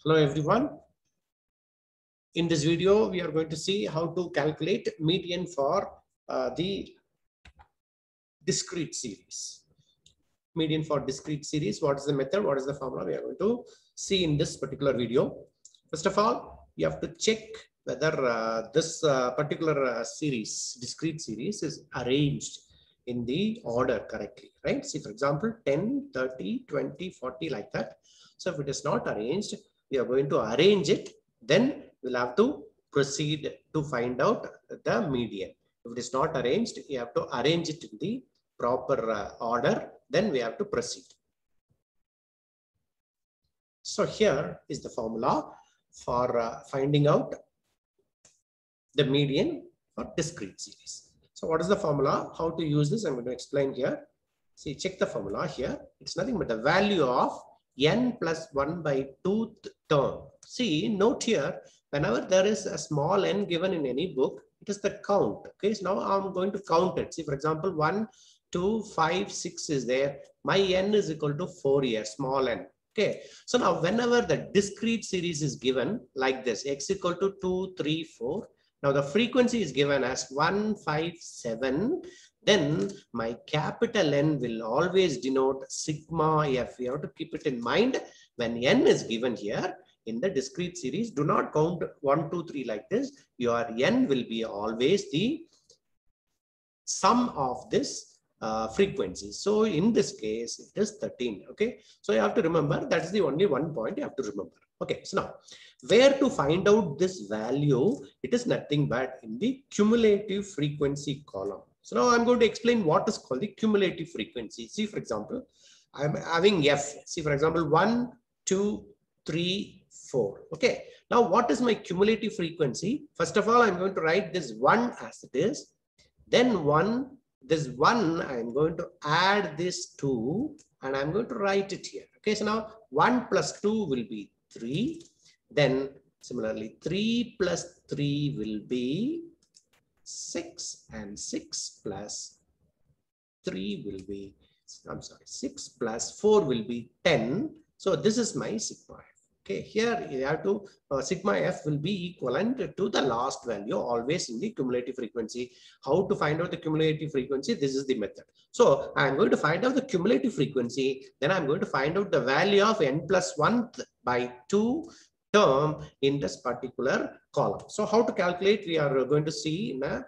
Hello everyone. In this video, we are going to see how to calculate median for the discrete series. Median for discrete series. What is the method? What is the formula? We are going to see in this particular video. First of all, you have to check whether this particular series, discrete series, is arranged in the order correctly, right? See, for example, 10, 30, 20, 40, like that. So if it is not arranged, we are going to arrange it. Then we'll have to proceed to find out the median. If it is not arranged, you have to arrange it in the proper order. Then we have to proceed. So here is the formula for finding out the median for discrete series. So what is the formula? How to use this? I'm going to explain here. See, check the formula here. It's nothing but the value of n plus 1 by 2th term. See, note here, whenever there is a small n given in any book, it is the count. Okay, so now I'm going to count it. See, for example, 1, 2, 5, 6 is there. My n is equal to 4 here, small n. Okay, so now whenever the discrete series is given like this, x equal to 2, 3, 4. Now the frequency is given as 1, 5, 7. Then my capital N will always denote sigma f. You have to keep it in mind when n is given here in the discrete series. Do not count 1, 2, 3 like this. Your n will be always the sum of this frequency. So in this case, it is 13. Okay, so you have to remember that is the only one point you have to remember. Okay, so now where to find out this value? It is nothing but in the cumulative frequency column. So now I'm going to explain what is called the cumulative frequency. See, for example, I'm having f. See, for example, 1, 2, 3, 4. Okay, now what is my cumulative frequency? First of all, I'm going to write this 1 as it is. Then this 1, I'm going to add this 2 and I'm going to write it here. Okay, so now 1 plus 2 will be 3. Then similarly 3 plus 3 will be 6, and 6 plus 3 will be, 6 plus 4 will be 10. So this is my sigma f. Okay, here you have to sigma f will be equivalent to the last value always in the cumulative frequency. How to find out the cumulative frequency? This is the method. So I'm going to find out the cumulative frequency. Then I'm going to find out the value of n plus 1 by 2 term in this particular column. So how to calculate? We are going to see in a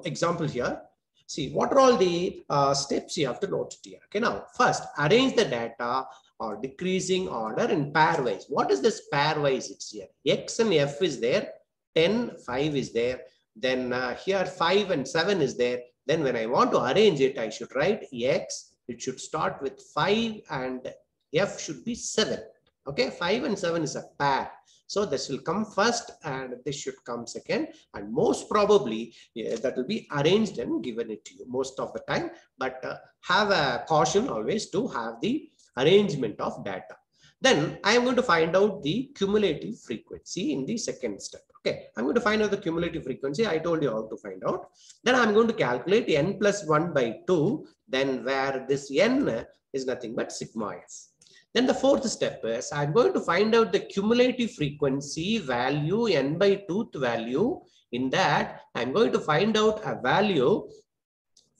example here. See, what are all the steps you have to note here? Okay, now first arrange the data or decreasing order in pairwise. What is this pairwise? It's here. X and F is there. 10, 5 is there. Then here 5 and 7 is there. Then when I want to arrange it, I should write X. It should start with 5 and F should be 7. Okay, 5 and 7 is a pair. So this will come first and this should come second. And most probably that will be arranged and given it to you most of the time. But have a caution always to have the arrangement of data. Then I am going to find out the cumulative frequency in the second step. Okay, I'm going to find out the cumulative frequency. I told you how to find out. Then I'm going to calculate n plus 1 by 2. Then where this n is nothing but sigma f. Then the fourth step is I'm going to find out the cumulative frequency value n by 2th value. In that, I'm going to find out a value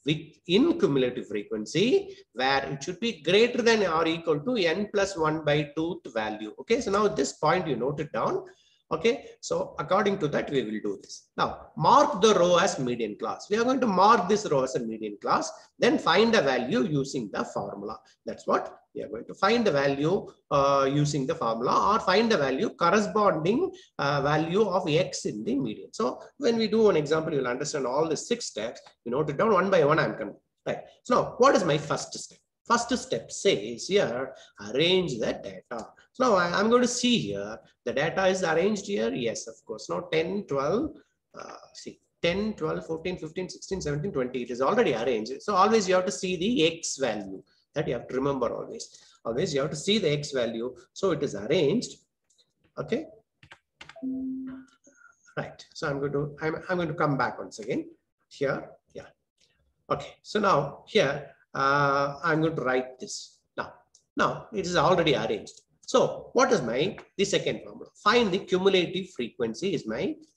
in cumulative frequency where it should be greater than or equal to n plus 1 by 2th value. Okay, so now at this point you note it down. Okay, so according to that we will do this. Now mark the row as median class. We are going to mark this row as a median class, then find the value using the formula. That's what we are going to find the value using the formula, or find the value corresponding value of x in the median. So when we do an example, you'll understand all the 6 steps. You note it down one by one. I'm coming. Right. So now what is my first step? First step says here, arrange the data. So now I'm going to see here, the data is arranged here. Yes, of course. Now 10, 12, see 10, 12, 14, 15, 16, 17, 20. It is already arranged. So always you have to see the x value. That you have to remember always. Always you have to see the x value. So it is arranged. Okay. Right. So I'm going to come back once again here. Yeah. Okay. So now here I'm going to write this. Now it is already arranged. So what is the second formula? Find the cumulative frequency is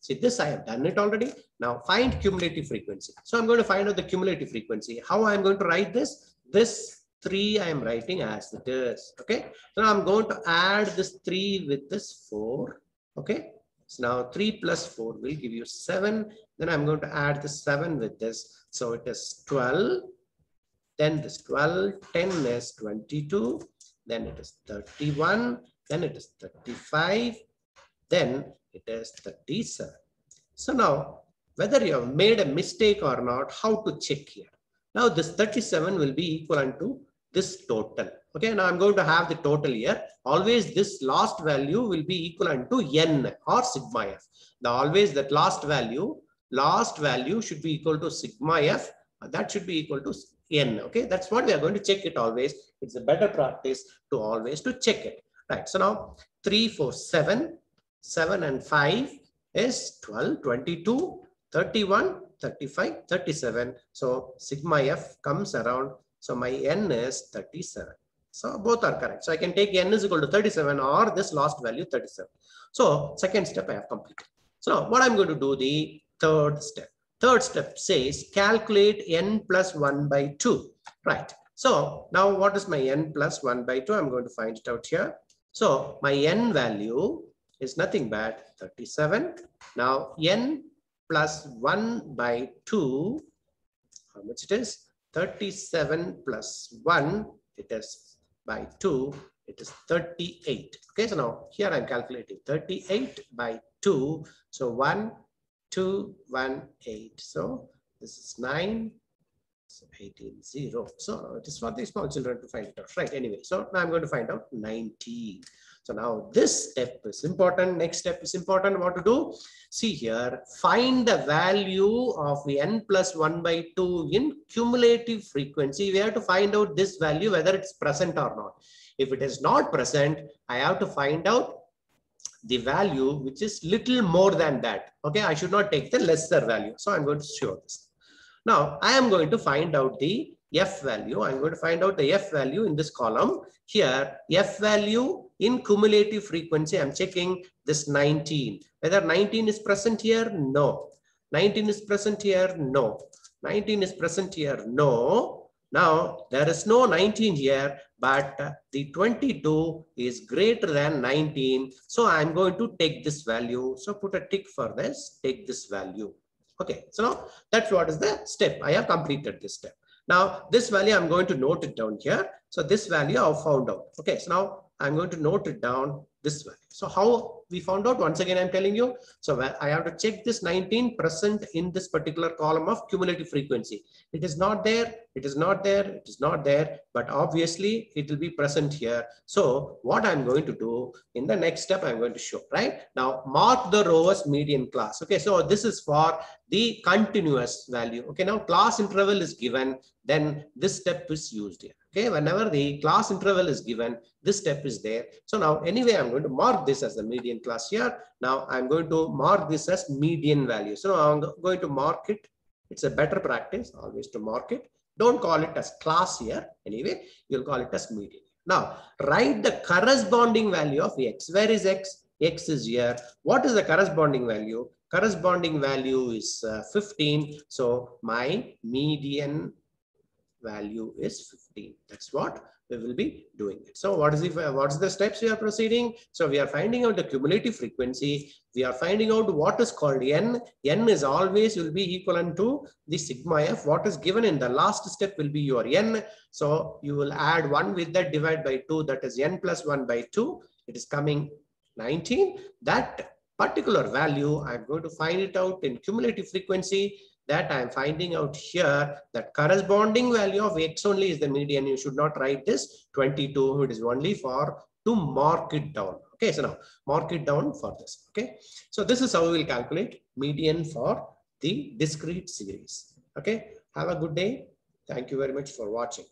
see this I have done it already. Now find cumulative frequency. So I'm going to find out the cumulative frequency. How I'm going to write this? This 3 I am writing as it is. Okay. So now I'm going to add this 3 with this 4. Okay. So now 3 plus 4 will give you 7. Then I'm going to add the 7 with this. So it is 12. Then this 12, 10 is 22. Then it is 31. Then it is 35. Then it is 37. So now, whether you have made a mistake or not, how to check here? Now this 37 will be equivalent to this total. Okay, now I'm going to have the total here. Always this last value will be equivalent to n or sigma f. Now always that last value should be equal to sigma f. That should be equal to n. Okay, that's what we are going to check it always. It's a better practice to always to check it. Right. So now 3, 4, 7, 7 and 5 is 12, 22, 31, 35, 37. So sigma f comes around. So my n is 37. So both are correct. So I can take n is equal to 37 or this last value 37. So second step I have completed. So now what I'm going to do the third step. Third step says calculate n plus 1 by 2. Right. So now what is my n plus 1 by 2? I'm going to find it out here. So my n value is nothing but 37. Now n plus 1 by 2, how much it is? 37 plus 1, it is by 2, it is 38. Okay, so now here I'm calculating 38 by 2. So 1, 2, 1, 8. So this is 9. So 18, 0. So it is for the small children to find it out. Right. Anyway, so now I'm going to find out 19. So now this step is important. Next step is important. What to do? See here, find the value of the n plus 1 by 2 in cumulative frequency. We have to find out this value, whether it's present or not. If it is not present, I have to find out the value which is little more than that. Okay, I should not take the lesser value. So I'm going to show this. Now I am going to find out the f value. I'm going to find out the f value in this column. Here, f value in cumulative frequency, I'm checking this 19. Whether 19 is present here? No. 19 is present here? No. 19 is present here? No. Now, there is no 19 here, but the 22 is greater than 19. So I'm going to take this value. So put a tick for this, take this value. Okay, so now that's what is the step. I have completed this step. Now, this value, I'm going to note it down here. So this value I've found out. Okay, so now I'm going to note it down this value. So how we found out? Once again, I'm telling you. So I have to check this 19 present in this particular column of cumulative frequency. It is not there. It is not there. It is not there. But obviously, it will be present here. So what I'm going to do in the next step, I'm going to show, right? Now, mark the row as median class. Okay, so this is for the continuous value. Okay, now class interval is given. Then this step is used here. Okay, whenever the class interval is given, this step is there. So now anyway, I'm going to mark this as the median class here. Now I'm going to mark this as median value. So now I'm going to mark it. It's a better practice always to mark it. Don't call it as class here. Anyway, you'll call it as median. Now write the corresponding value of x. Where is x? X is here. What is the corresponding value? Corresponding value is 15. So my median value is 15. That's what we will be doing it. So what is the steps we are proceeding? So we are finding out the cumulative frequency. We are finding out what is called n. N is always will be equivalent to the sigma f. What is given in the last step will be your n. So you will add 1 with that, divide by 2. That is n plus 1 by 2. It is coming 19. That particular value, I'm going to find it out in cumulative frequency. That I'm finding out here, that corresponding value of x only is the median. You should not write this 22. It is only for to mark it down. Okay, so now mark it down for this. Okay, so this is how we will calculate median for the discrete series. Okay, have a good day. Thank you very much for watching.